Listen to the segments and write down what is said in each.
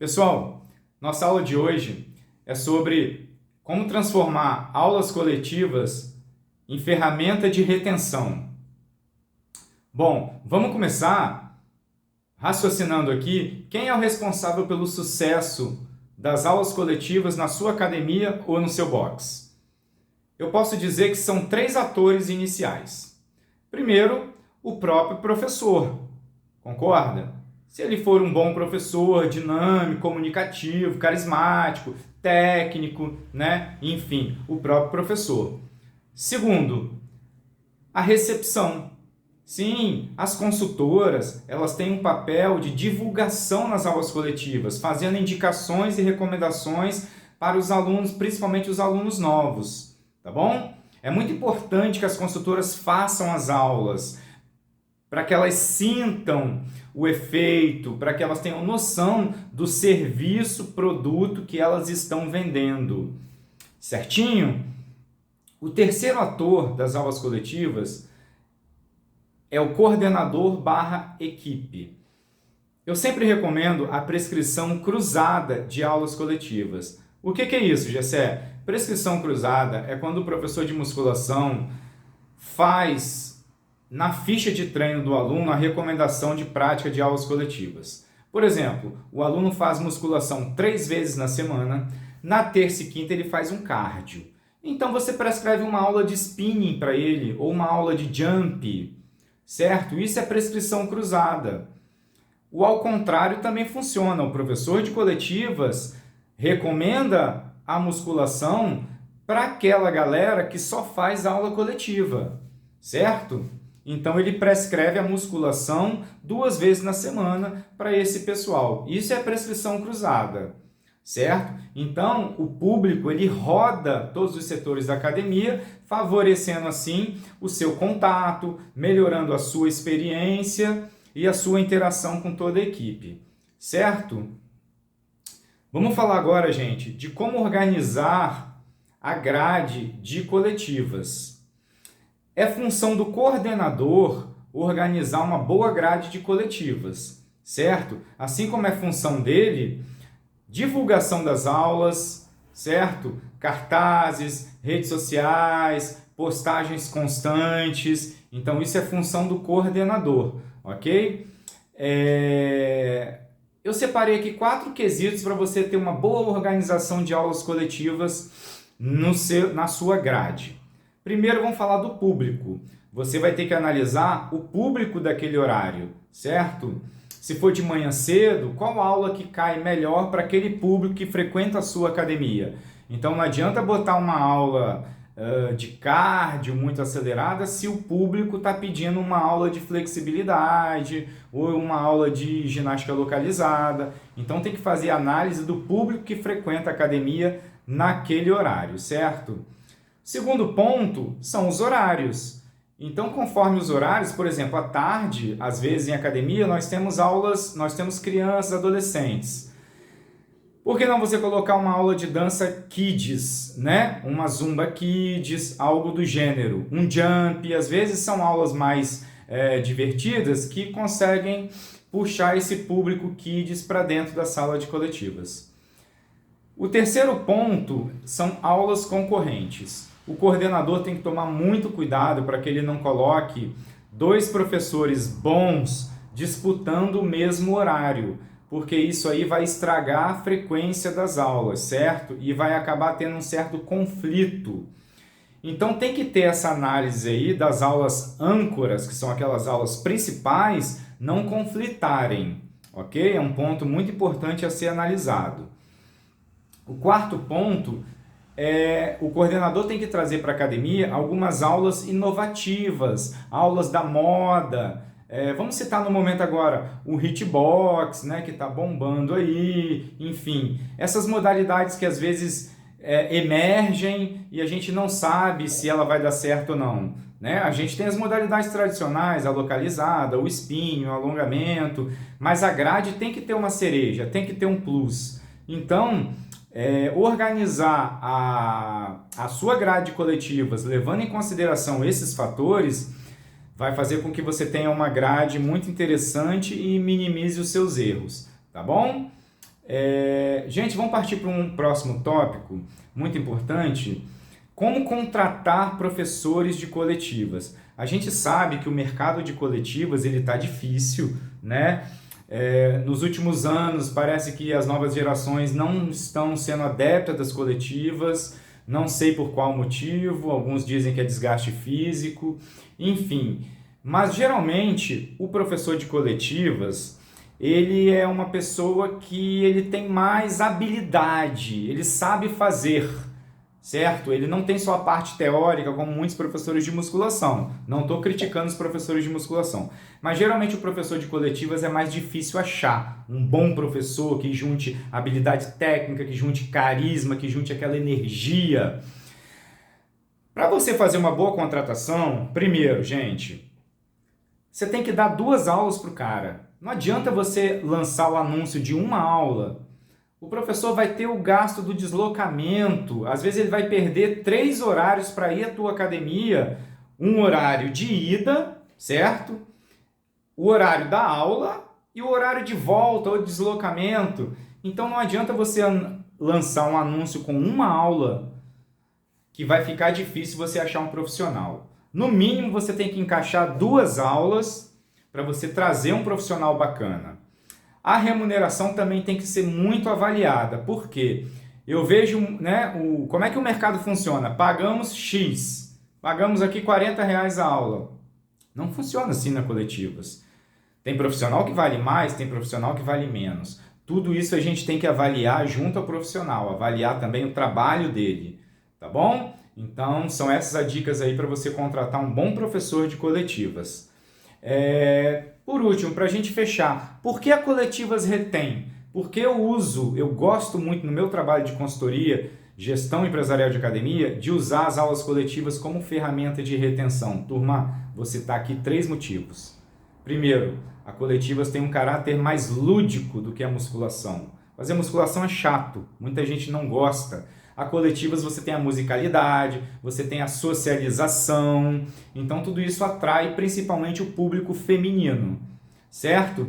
Pessoal, nossa aula de hoje é sobre como transformar aulas coletivas em ferramenta de retenção. Bom, vamos começar raciocinando aqui quem é o responsável pelo sucesso das aulas coletivas na sua academia ou no seu box. Eu posso dizer que são 3 atores iniciais. Primeiro, o próprio professor, concorda? Se ele for um bom professor, dinâmico, comunicativo, carismático, técnico, né? Enfim, o próprio professor. Segundo, a recepção. Sim, as consultoras, elas têm um papel de divulgação nas aulas coletivas, fazendo indicações e recomendações para os alunos, principalmente os alunos novos, tá bom? É muito importante que as consultoras façam as aulas, para que elas sintam o efeito, para que elas tenham noção do serviço, produto que elas estão vendendo. Certinho? O terceiro ator das aulas coletivas é o coordenador/equipe. Eu sempre recomendo a prescrição cruzada de aulas coletivas. O que é isso, Gessé? Prescrição cruzada é quando o professor de musculação faz na ficha de treino do aluno a recomendação de prática de aulas coletivas. Por exemplo, o aluno faz musculação 3 vezes na semana, na terça e quinta ele faz um cardio. Então você prescreve uma aula de spinning para ele ou uma aula de jump, certo? Isso é prescrição cruzada. O ao contrário também funciona. O professor de coletivas recomenda a musculação para aquela galera que só faz aula coletiva, certo? Então, ele prescreve a musculação 2 vezes na semana para esse pessoal. Isso é prescrição cruzada, certo? Então, o público, ele roda todos os setores da academia, favorecendo, assim, o seu contato, melhorando a sua experiência e a sua interação com toda a equipe, certo? Vamos falar agora, gente, de como organizar a grade de coletivas. É função do coordenador organizar uma boa grade de coletivas, certo? Assim como é função dele, divulgação das aulas, certo? Cartazes, redes sociais, postagens constantes. Então, isso é função do coordenador, ok? Eu separei aqui 4 quesitos para você ter uma boa organização de aulas coletivas na sua grade. Primeiro, vamos falar do público. Você vai ter que analisar o público daquele horário, certo? Se for de manhã cedo, qual aula que cai melhor para aquele público que frequenta a sua academia? Então, não adianta botar uma aula de cardio muito acelerada se o público está pedindo uma aula de flexibilidade ou uma aula de ginástica localizada. Então, tem que fazer análise do público que frequenta a academia naquele horário, certo? Segundo ponto são os horários. Então, conforme os horários, por exemplo, à tarde, às vezes em academia, nós temos crianças, adolescentes. Por que não você colocar uma aula de dança kids, né? Uma zumba kids, algo do gênero. Um jump, às vezes são aulas mais divertidas que conseguem puxar esse público kids para dentro da sala de coletivas. O terceiro ponto são aulas concorrentes. O coordenador tem que tomar muito cuidado para que ele não coloque 2 professores bons disputando o mesmo horário, porque isso aí vai estragar a frequência das aulas, certo? E vai acabar tendo um certo conflito. Então tem que ter essa análise aí das aulas âncoras, que são aquelas aulas principais, não conflitarem, ok? É um ponto muito importante a ser analisado. O quarto ponto o coordenador tem que trazer para a academia algumas aulas inovativas, aulas da moda. Vamos citar no momento agora o hitbox, né, que está bombando aí, enfim. Essas modalidades que às vezes emergem e a gente não sabe se ela vai dar certo ou não. Né? A gente tem as modalidades tradicionais, a localizada, o spinning, o alongamento, mas a grade tem que ter uma cereja, tem que ter um plus. Então, organizar a sua grade de coletivas, levando em consideração esses fatores, vai fazer com que você tenha uma grade muito interessante e minimize os seus erros, tá bom? Gente, vamos partir para um próximo tópico muito importante. Como contratar professores de coletivas? A gente sabe que o mercado de coletivas ele está difícil, né? Nos últimos anos parece que as novas gerações não estão sendo adeptas das coletivas, não sei por qual motivo, alguns dizem que é desgaste físico, enfim. Mas geralmente o professor de coletivas ele é uma pessoa que ele tem mais habilidade, ele sabe fazer, certo? Ele não tem só a parte teórica, como muitos professores de musculação. Não estou criticando os professores de musculação. Mas geralmente o professor de coletivas é mais difícil achar. Um bom professor que junte habilidade técnica, que junte carisma, que junte aquela energia. Para você fazer uma boa contratação, primeiro, gente, você tem que dar 2 aulas para o cara. Não adianta você lançar o anúncio de uma aula. O professor vai ter o gasto do deslocamento, às vezes ele vai perder 3 horários para ir à tua academia, um horário de ida, certo? O horário da aula e o horário de volta ou deslocamento. Então não adianta você lançar um anúncio com uma aula que vai ficar difícil você achar um profissional. No mínimo você tem que encaixar 2 aulas para você trazer um profissional bacana. A remuneração também tem que ser muito avaliada, porque eu vejo, né, como é que o mercado funciona. Pagamos X, pagamos aqui R$40 a aula. Não funciona assim na coletivas. Tem profissional que vale mais, tem profissional que vale menos. Tudo isso a gente tem que avaliar junto ao profissional, avaliar também o trabalho dele, tá bom? Então são essas as dicas aí para você contratar um bom professor de coletivas. Por último, para a gente fechar, por que a coletivas retém? Porque eu gosto muito no meu trabalho de consultoria, gestão empresarial de academia, de usar as aulas coletivas como ferramenta de retenção. Turma, vou citar aqui 3 motivos. Primeiro, a coletivas tem um caráter mais lúdico do que a musculação. Fazer musculação é chato, muita gente não gosta. A coletivas você tem a musicalidade, você tem a socialização, então tudo isso atrai principalmente o público feminino, certo?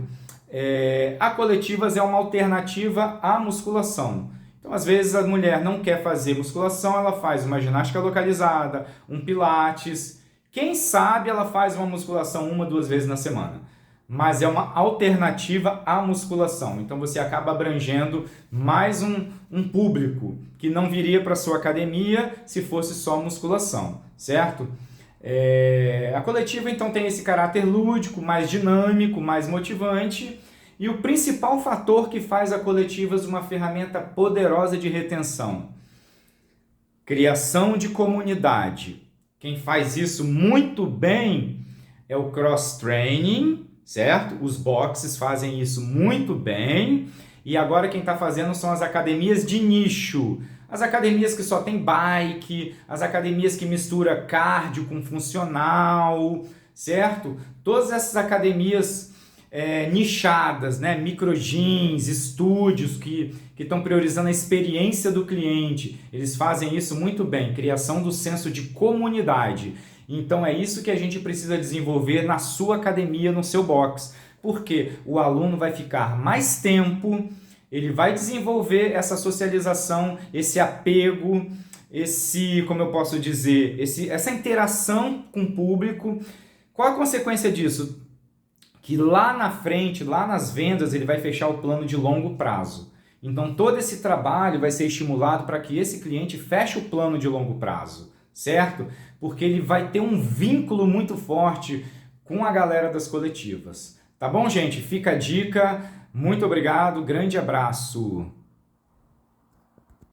A coletivas é uma alternativa à musculação. Então, às vezes, a mulher não quer fazer musculação, ela faz uma ginástica localizada, um pilates. Quem sabe ela faz uma musculação 1, 2 vezes na semana. Mas é uma alternativa à musculação. Então você acaba abrangendo mais um público que não viria para a sua academia se fosse só musculação, certo? A coletiva então tem esse caráter lúdico, mais dinâmico, mais motivante. E o principal fator que faz a coletivas uma ferramenta poderosa de retenção: criação de comunidade. Quem faz isso muito bem é o cross-training, certo? Os boxes fazem isso muito bem. E agora quem está fazendo são as academias de nicho. As academias que só tem bike, as academias que mistura cardio com funcional, certo? Todas essas academias nichadas, né? Microgyms, estúdios que estão priorizando a experiência do cliente. Eles fazem isso muito bem, criação do senso de comunidade. Então é isso que a gente precisa desenvolver na sua academia, no seu box, porque o aluno vai ficar mais tempo, ele vai desenvolver essa socialização, esse apego, como eu posso dizer, essa interação com o público. Qual a consequência disso? Que lá na frente, lá nas vendas, ele vai fechar o plano de longo prazo. Então todo esse trabalho vai ser estimulado para que esse cliente feche o plano de longo prazo, certo? Porque ele vai ter um vínculo muito forte com a galera das coletivas. Tá bom, gente? Fica a dica. Muito obrigado. Grande abraço.